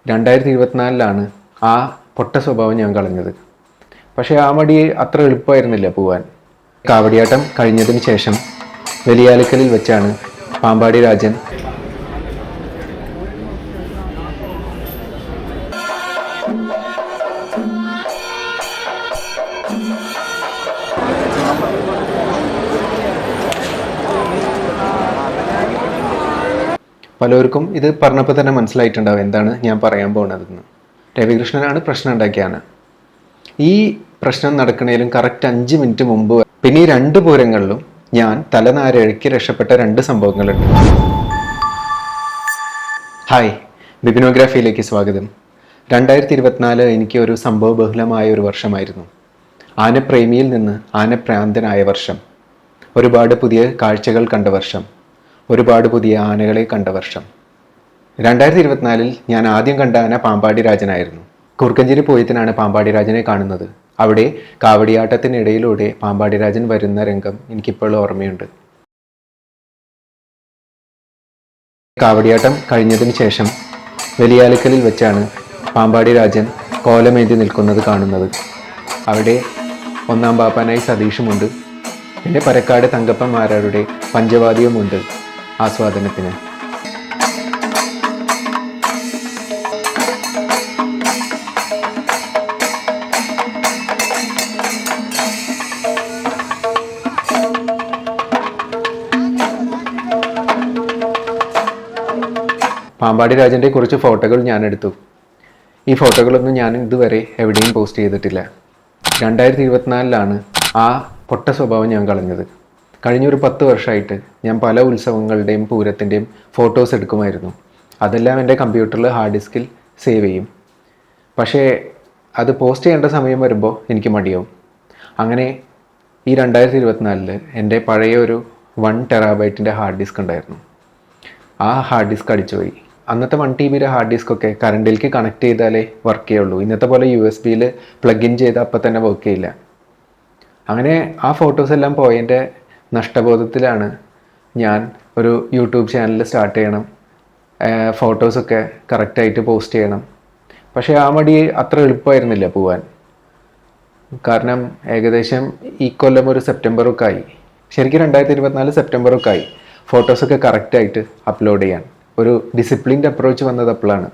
2024 ആ പൊട്ട സ്വഭാവം ഞാൻ കളഞ്ഞത്. പക്ഷേ ആ മടി അത്ര എളുപ്പമായിരുന്നില്ല പോവാൻ. കാവടിയാട്ടം കഴിഞ്ഞതിന് ശേഷം വലിയാലിക്കലിൽ വെച്ചാണ് പാമ്പാടി രാജൻ പലർക്കും ഇത് പറഞ്ഞപ്പോൾ തന്നെ മനസ്സിലായിട്ടുണ്ടാവും എന്താണ് ഞാൻ പറയാൻ പോകുന്നതെന്ന്. രവികൃഷ്ണനാണ് പ്രശ്നം ഉണ്ടാക്കിയാണ്. ഈ പ്രശ്നം നടക്കുന്നതിലും കറക്റ്റ് 5 മിനിറ്റ് മുമ്പ് പിന്നെ ഈ 2 പൂരങ്ങളിലും ഞാൻ തലനാരിഴയ്ക്ക് രക്ഷപ്പെട്ട 2 സംഭവങ്ങളുണ്ട്. ഹായ്, ബിബിനോഗ്രാഫിയിലേക്ക് സ്വാഗതം. 2024 എനിക്ക് ഒരു സംഭവബഹുലമായ ഒരു വർഷമായിരുന്നു. ആനപ്രേമിയിൽ നിന്ന് ആനപ്രാന്തനായ വർഷം, ഒരുപാട് പുതിയ കാഴ്ചകൾ കണ്ട വർഷം, ഒരുപാട് പുതിയ ആനകളെ കണ്ട വർഷം. 2024 ഞാൻ ആദ്യം കണ്ട ആന പാമ്പാടി രാജനായിരുന്നു. കുറുക്കഞ്ചേരി പൂയത്തിനാണ് പാമ്പാടി രാജനെ കാണുന്നത്. അവിടെ കാവടിയാട്ടത്തിനിടയിലൂടെ പാമ്പാടി രാജൻ വരുന്ന രംഗം എനിക്കിപ്പോഴും ഓർമ്മയുണ്ട്. കാവടിയാട്ടം കഴിഞ്ഞതിന് ശേഷം വലിയാലിക്കലിൽ വെച്ചാണ് പാമ്പാടി രാജൻ കോലമേന്തി നിൽക്കുന്നത് കാണുന്നത്. അവിടെ ഒന്നാം പാപ്പാനായി സതീഷുമുണ്ട്. പിന്നെ പരക്കാട് തങ്കപ്പന്മാരുടെ പഞ്ചവാദ്യവുമുണ്ട് ആസ്വാദനത്തിന്. പാമ്പാടി രാജൻ്റെ കുറച്ച് ഫോട്ടോകൾ ഞാൻ എടുത്തു. ഈ ഫോട്ടോകളൊന്നും ഞാൻ ഇതുവരെ എവിടെയും പോസ്റ്റ് ചെയ്തിട്ടില്ല. 2024 ആ പൊട്ട സ്വഭാവം ഞാൻ കളഞ്ഞത്. കഴിഞ്ഞൊരു 10 വർഷമായിട്ട് ഞാൻ പല ഉത്സവങ്ങളുടെയും പൂരത്തിൻ്റെയും ഫോട്ടോസ് എടുക്കുമായിരുന്നു. അതെല്ലാം എൻ്റെ കമ്പ്യൂട്ടറിൽ ഹാർഡ് ഡിസ്കിൽ സേവ് ചെയ്യും. പക്ഷേ അത് പോസ്റ്റ് ചെയ്യേണ്ട സമയം വരുമ്പോൾ എനിക്ക് മടിയാവും. അങ്ങനെ ഈ 2024 എൻ്റെ പഴയ ഒരു 1 ടെറാബൈറ്റിൻ്റെ ഹാർഡ് ഡിസ്ക് ഉണ്ടായിരുന്നു. ആ ഹാർഡ് ഡിസ്ക് അടിച്ചുപോയി. അന്നത്തെ 1 TB ഹാർഡ് ഡിസ്കൊക്കെ കറണ്ടിലേക്ക് കണക്ട് ചെയ്താലേ വർക്ക് ചെയ്യുള്ളൂ. ഇന്നത്തെ പോലെ USB പ്ലഗ് ഇൻ ചെയ്താൽ അപ്പം തന്നെ വർക്ക് ചെയ്യില്ല. അങ്ങനെ ആ ഫോട്ടോസ് എല്ലാം പോയതിൻ്റെ നഷ്ടബോധത്തിലാണ് ഞാൻ ഒരു യൂട്യൂബ് ചാനൽ സ്റ്റാർട്ട് ചെയ്യണം, ഫോട്ടോസൊക്കെ കറക്റ്റായിട്ട് പോസ്റ്റ് ചെയ്യണം. പക്ഷേ ആ മടി അത്ര എളുപ്പമായിരുന്നില്ല പോവാൻ. കാരണം ഏകദേശം ഈ കൊല്ലം ഒരു സെപ്റ്റംബറൊക്കെ ആയി. ശരിക്കും 2024 സെപ്റ്റംബറൊക്കെ ആയി ഫോട്ടോസൊക്കെ കറക്റ്റായിട്ട് അപ്ലോഡ് ചെയ്യാൻ. ഒരു ഡിസിപ്ലിൻഡ് അപ്രോച്ച് വന്നത് അപ്പോഴാണ്.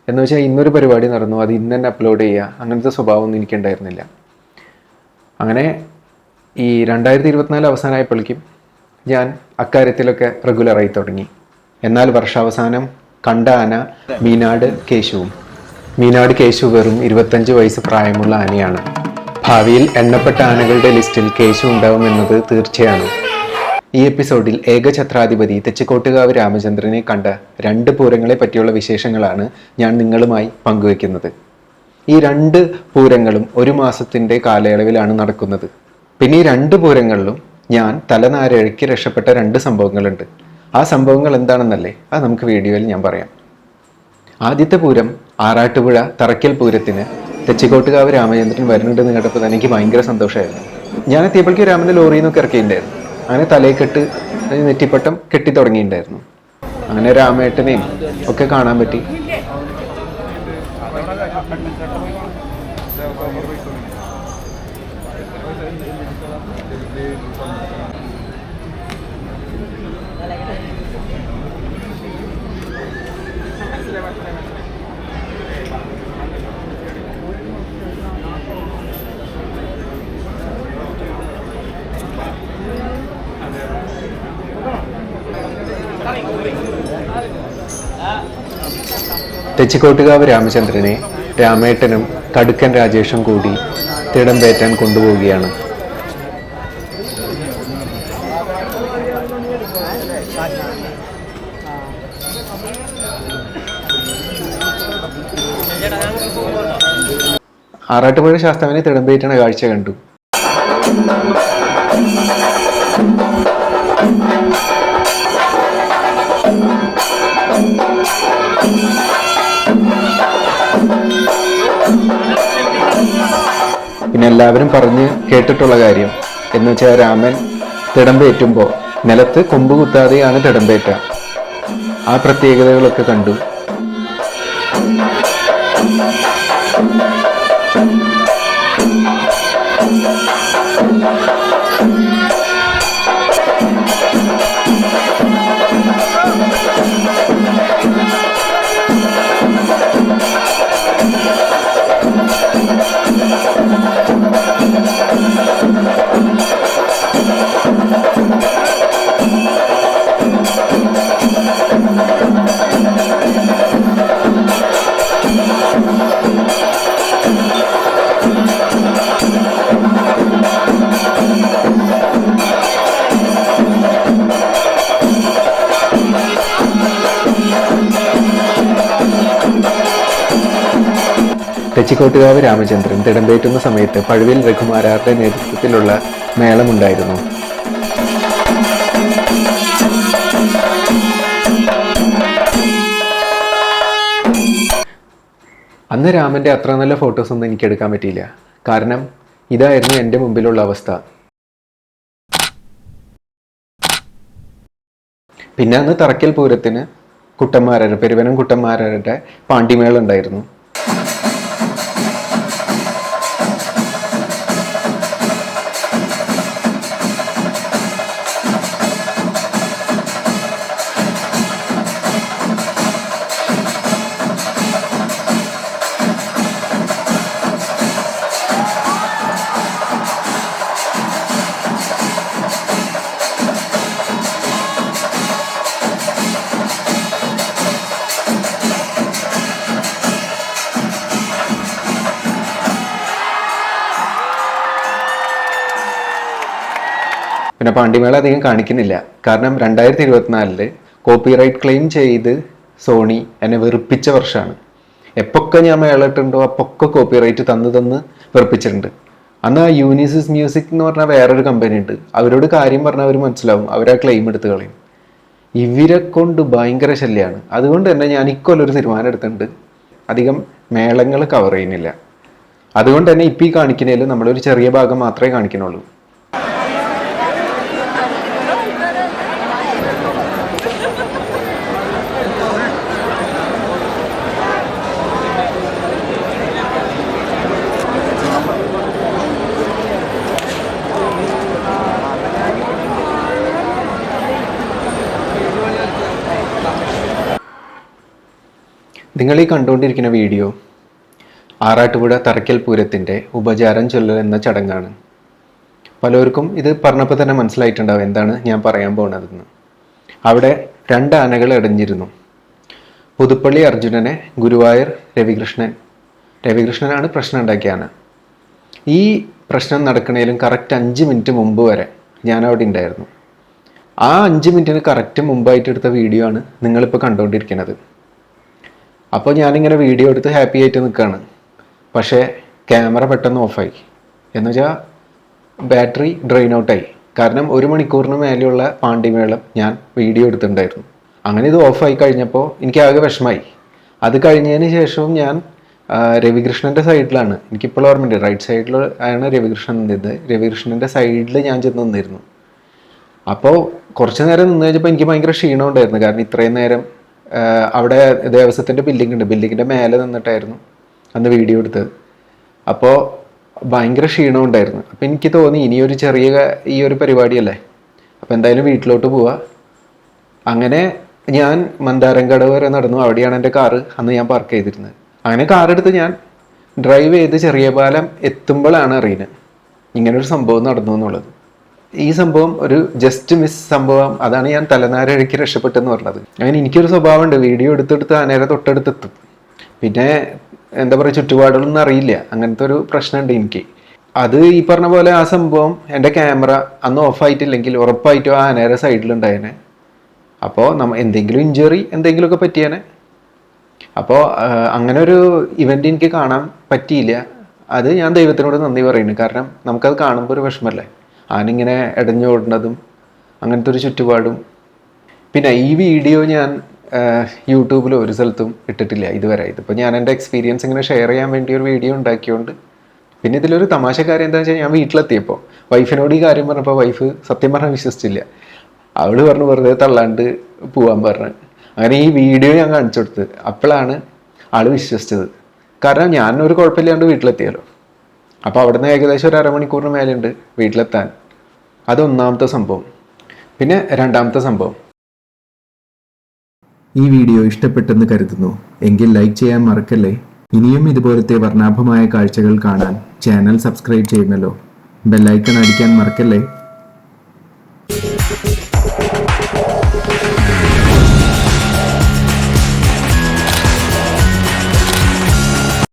എന്ന് വെച്ചാൽ ഇന്നൊരു പരിപാടി നടന്നു, അത് ഇന്ന് തന്നെ അപ്ലോഡ് ചെയ്യുക, അങ്ങനത്തെ സ്വഭാവമൊന്നും എനിക്കുണ്ടായിരുന്നില്ല. അങ്ങനെ ഈ 2024 അവസാനമായപ്പോഴേക്കും ഞാൻ അക്കാര്യത്തിലൊക്കെ റെഗുലറായി തുടങ്ങി. എന്നാൽ വർഷാവസാനം കണ്ട ആന മീനാട് കേശുവും. മീനാട് കേശു വെറും 25 വയസ്സ് പ്രായമുള്ള ആനയാണ്. ഭാവിയിൽ എണ്ണപ്പെട്ട ആനകളുടെ ലിസ്റ്റിൽ കേശു ഉണ്ടാവുമെന്നത് തീർച്ചയാണ്. ഈ എപ്പിസോഡിൽ ഏകഛത്രാധിപതി തെച്ചിക്കോട്ടുകാവ് രാമചന്ദ്രനെ കണ്ട 2 പൂരങ്ങളെ പറ്റിയുള്ള വിശേഷങ്ങളാണ് ഞാൻ നിങ്ങളുമായി പങ്കുവയ്ക്കുന്നത്. ഈ 2 പൂരങ്ങളും 1 മാസത്തിൻ്റെ കാലയളവിലാണ് നടക്കുന്നത്. പിന്നെ ഈ 2 പൂരങ്ങളിലും ഞാൻ തലനാരിഴയ്ക്ക് രക്ഷപ്പെട്ട 2 സംഭവങ്ങളുണ്ട്. ആ സംഭവങ്ങൾ എന്താണെന്നല്ലേ, അത് നമുക്ക് വീഡിയോയിൽ ഞാൻ പറയാം. ആദ്യത്തെ പൂരം ആറാട്ടുപുഴ തറയ്ക്കൽ പൂരത്തിന് തെച്ചിക്കോട്ടുകാവ് രാമചന്ദ്രൻ വരുന്നുണ്ടെന്ന് കേട്ടപ്പോൾ എനിക്ക് ഭയങ്കര സന്തോഷമായിരുന്നു. ഞാൻ എത്തിയപ്പോഴേക്കും രാമൻ്റെ ലോറിയിൽ നിന്നൊക്കെ ഇറക്കിയിട്ടുണ്ടായിരുന്നു. അങ്ങനെ തലയെക്കെട്ട് നെറ്റിപ്പട്ടം കെട്ടി തുടങ്ങിയിട്ടുണ്ടായിരുന്നു. അങ്ങനെ രാമേട്ടനെയും ഒക്കെ കാണാൻ പറ്റി. തെച്ചിക്കോട്ടുകാവ് രാമചന്ദ്രനെ രാമേട്ടനും കടുക്കൻ രാജേഷും കൂടി തിടമ്പേറ്റാൻ കൊണ്ടുപോവുകയാണ്. ആറാട്ടുപുഴ ശാസ്താവിനെ തിടമ്പേറ്റുന്ന കാഴ്ച കണ്ടു. പിന്നെ എല്ലാവരും പറഞ്ഞ് കേട്ടിട്ടുള്ള കാര്യം എന്ന് വെച്ചാൽ രാമൻ തിടമ്പേറ്റുമ്പോൾ നിലത്ത് കൊമ്പ് കുത്താതെയാണ് തിടമ്പേറ്റ. ആ പ്രത്യേകതകളൊക്കെ കണ്ടു. തെച്ചിക്കോട്ടുകാവ് രാമചന്ദ്രൻ തിടമ്പേറ്റുന്ന സമയത്ത് പഴുവിൽ രഘുമാരാരുടെ നേതൃത്വത്തിലുള്ള മേളമുണ്ടായിരുന്നു. അന്ന് രാമൻ്റെ അത്ര നല്ല ഫോട്ടോസൊന്നും എനിക്ക് എടുക്കാൻ പറ്റിയില്ല. കാരണം ഇതായിരുന്നു എൻ്റെ മുമ്പിലുള്ള അവസ്ഥ. പിന്നെ അന്ന് തറക്കൽ പൂരത്തിന് കുട്ടന്മാരുടെ പെരുവനം കുട്ടന്മാരുടെ പാണ്ടിമേളം ഉണ്ടായിരുന്നു. പിന്നെ പാണ്ടിമേള അധികം കാണിക്കുന്നില്ല. കാരണം 2024 കോപ്പിറൈറ്റ് ക്ലെയിം ചെയ്ത് സോണി എന്നെ വെറുപ്പിച്ച വർഷമാണ്. എപ്പൊക്കെ ഞാൻ മേള ഇട്ടുണ്ടോ അപ്പൊക്കെ കോപ്പിറൈറ്റ് തന്ന് വെറുപ്പിച്ചിട്ടുണ്ട്. അന്ന് ആ യൂനിസിസ് മ്യൂസിക് എന്ന് പറഞ്ഞാൽ വേറൊരു കമ്പനി ഉണ്ട്. അവരോട് കാര്യം പറഞ്ഞാൽ അവർ മനസ്സിലാവും, അവരാ ക്ലെയിം എടുത്ത് കളയും. ഇവരെ കൊണ്ട് ഭയങ്കര ശല്യമാണ്. അതുകൊണ്ട് തന്നെ ഞാൻ ഇക്കൊല്ലൊരു തീരുമാനം എടുത്തിട്ടുണ്ട്, അധികം മേളങ്ങൾ കവർ ചെയ്യുന്നില്ല. അതുകൊണ്ട് തന്നെ ഇപ്പം ഈ കാണിക്കുന്നതിൽ നമ്മളൊരു ചെറിയ ഭാഗം മാത്രമേ കാണിക്കുന്നുള്ളൂ. നിങ്ങൾ ഈ കണ്ടുകൊണ്ടിരിക്കുന്ന വീഡിയോ ആറാട്ടുപുഴ തറയ്ക്കൽ പൂരത്തിൻ്റെ ഉപചാരം ചൊല്ലൽ എന്ന ചടങ്ങാണ്. പലർക്കും ഇത് പറഞ്ഞപ്പോൾ തന്നെ മനസ്സിലായിട്ടുണ്ടാവും എന്താണ് ഞാൻ പറയാൻ പോകുന്നതെന്ന്. അവിടെ 2 ആനകൾ ഇടഞ്ഞിരുന്നു. പുതുപ്പള്ളി അർജുനനെ ഗുരുവായൂർ രവികൃഷ്ണനാണ് പ്രശ്നം ഉണ്ടാക്കിയ ആന. ഈ പ്രശ്നം നടക്കണേലും കറക്റ്റ് 5 മിനിറ്റ് മുമ്പ് വരെ ഞാൻ അവിടെ ഉണ്ടായിരുന്നു. ആ 5 മിനിറ്റിന് കറക്റ്റ് മുമ്പായിട്ട് എടുത്ത വീഡിയോ ആണ് നിങ്ങളിപ്പോൾ കണ്ടുകൊണ്ടിരിക്കുന്നത്. അപ്പോൾ ഞാനിങ്ങനെ വീഡിയോ എടുത്ത് ഹാപ്പി ആയിട്ട് നിൽക്കുകയാണ്. പക്ഷേ ക്യാമറ പെട്ടെന്ന് ഓഫായി. എന്നുവെച്ചാൽ ബാറ്ററി ഡ്രെയിൻ ഔട്ടായി. കാരണം 1 മണിക്കൂറിന് മേലെയുള്ള പാണ്ടിമേളം ഞാൻ വീഡിയോ എടുത്തിട്ടുണ്ടായിരുന്നു. അങ്ങനെ ഇത് ഓഫായി കഴിഞ്ഞപ്പോൾ എനിക്ക് ആകെ വിഷമായി. അത് കഴിഞ്ഞതിന് ശേഷവും ഞാൻ രവികൃഷ്ണൻ്റെ സൈഡിലാണ്, എനിക്കിപ്പോൾ ഓർമ്മയുണ്ട്, റൈറ്റ് സൈഡിൽ ആണ് രവികൃഷ്ണൻ നിന്നത്. രവികൃഷ്ണൻ്റെ സൈഡിൽ ഞാൻ ചെന്ന് നിന്നിരുന്നു. അപ്പോൾ കുറച്ച് നേരം നിന്ന് കഴിഞ്ഞപ്പോൾ എനിക്ക് ഭയങ്കര ക്ഷീണം ഉണ്ടായിരുന്നു. കാരണം ഇത്രയും നേരം അവിടെ ദേവസ്വത്തിൻ്റെ ബിൽഡിംഗ് ഉണ്ട്, ബിൽഡിങ്ങിൻ്റെ മേലെ നിന്നിട്ടായിരുന്നു അന്ന് വീഡിയോ എടുത്തത്. അപ്പോൾ ഭയങ്കര ക്ഷീണം ഉണ്ടായിരുന്നു. അപ്പോൾ എനിക്ക് തോന്നി ഇനിയൊരു ഈ ഒരു പരിപാടിയല്ലേ, അപ്പോൾ എന്തായാലും വീട്ടിലോട്ട് പോവാം. അങ്ങനെ ഞാൻ മന്ദാരംകടവ് വരെ നടന്നു. അവിടെയാണ് എൻ്റെ കാറ് അന്ന് ഞാൻ പാർക്ക് ചെയ്തിരുന്നത്. അങ്ങനെ കാറെടുത്ത് ഞാൻ ഡ്രൈവ് ചെയ്ത് ചെറിയ പാലം എത്തുമ്പോഴാണ് അറിയുന്നത് ഇങ്ങനൊരു സംഭവം നടന്നു എന്നുള്ളത്. ഈ സംഭവം ഒരു ജസ്റ്റ് മിസ് സംഭവം. അതാണ് ഞാൻ തലനാരഴയ്ക്ക് രക്ഷപ്പെട്ടെന്ന് പറഞ്ഞത്. അങ്ങനെ എനിക്കൊരു സ്വഭാവമുണ്ട്, വീഡിയോ എടുത്തെടുത്ത് ആനേരെ തൊട്ടടുത്തെത്തും. പിന്നെ എന്താ പറയുക, ചുറ്റുപാടുകളൊന്നും അറിയില്ല. അങ്ങനത്തെ ഒരു പ്രശ്നമുണ്ട് എനിക്ക്. അത് ഈ പറഞ്ഞ പോലെ ആ സംഭവം എൻ്റെ ക്യാമറ അന്ന് ഓഫായിട്ടില്ലെങ്കിൽ ഉറപ്പായിട്ടും ആ ആനേരെ സൈഡിലുണ്ടായേനെ. അപ്പോൾ എന്തെങ്കിലും ഇഞ്ചുറി എന്തെങ്കിലുമൊക്കെ പറ്റിയേനെ. അപ്പോൾ അങ്ങനെ ഒരു ഇവൻ്റ് എനിക്ക് കാണാൻ പറ്റിയില്ല. അത് ഞാൻ ദൈവത്തിനോട് നന്ദി പറയുന്നു. കാരണം നമുക്കത് കാണുമ്പോൾ ഒരു വിഷമല്ലേ, ആനിങ്ങനെ ഇടഞ്ഞോടുന്നതും അങ്ങനത്തെ ഒരു ചുറ്റുപാടും. പിന്നെ ഈ വീഡിയോ ഞാൻ യൂട്യൂബിൽ ഒരു സ്ഥലത്തും ഇട്ടിട്ടില്ല ഇതുവരെ. ഇതിപ്പോൾ ഞാൻ എൻ്റെ എക്സ്പീരിയൻസ് ഇങ്ങനെ ഷെയർ ചെയ്യാൻ വേണ്ടി ഒരു വീഡിയോ ഉണ്ടാക്കിയോണ്ട്. പിന്നെ ഇതിലൊരു തമാശ കാര്യം എന്താണെന്ന് വെച്ചാൽ, ഞാൻ വീട്ടിലെത്തിയപ്പോൾ വൈഫിനോട് ഈ കാര്യം പറഞ്ഞപ്പോൾ വൈഫ് സത്യം പറഞ്ഞാൽ വിശ്വസിച്ചില്ല. അവൾ പറഞ്ഞു വെറുതെ തള്ളാണ്ട് പോകാൻ പറഞ്ഞു. അങ്ങനെ ഈ വീഡിയോ ഞാൻ കാണിച്ചു കൊടുത്ത് അപ്പോഴാണ് ആൾ വിശ്വസിച്ചത്. കാരണം ഞാനൊരു കുഴപ്പമില്ലാണ്ട് വീട്ടിലെത്തിയല്ലോ. അപ്പോൾ അവിടുന്ന് ഏകദേശം ഒരു അരമണിക്കൂറിന് മേലുണ്ട് വീട്ടിലെത്താൻ. അതൊന്നാമത്തെ സംഭവം. പിന്നെ രണ്ടാമത്തെ സംഭവം, ഈ വീഡിയോ ഇഷ്ടപ്പെട്ടെന്ന് കരുതുന്നു. എങ്കിൽ ലൈക്ക് ചെയ്യാൻ മറക്കല്ലേ. ഇനിയും ഇതുപോലത്തെ വർണ്ണാഭമായ കാഴ്ചകൾ കാണാൻ ചാനൽ സബ്സ്ക്രൈബ് ചെയ്യുമല്ലോ. ബെല്ലൈക്കൺ അടിക്കാൻ മറക്കല്ലേ.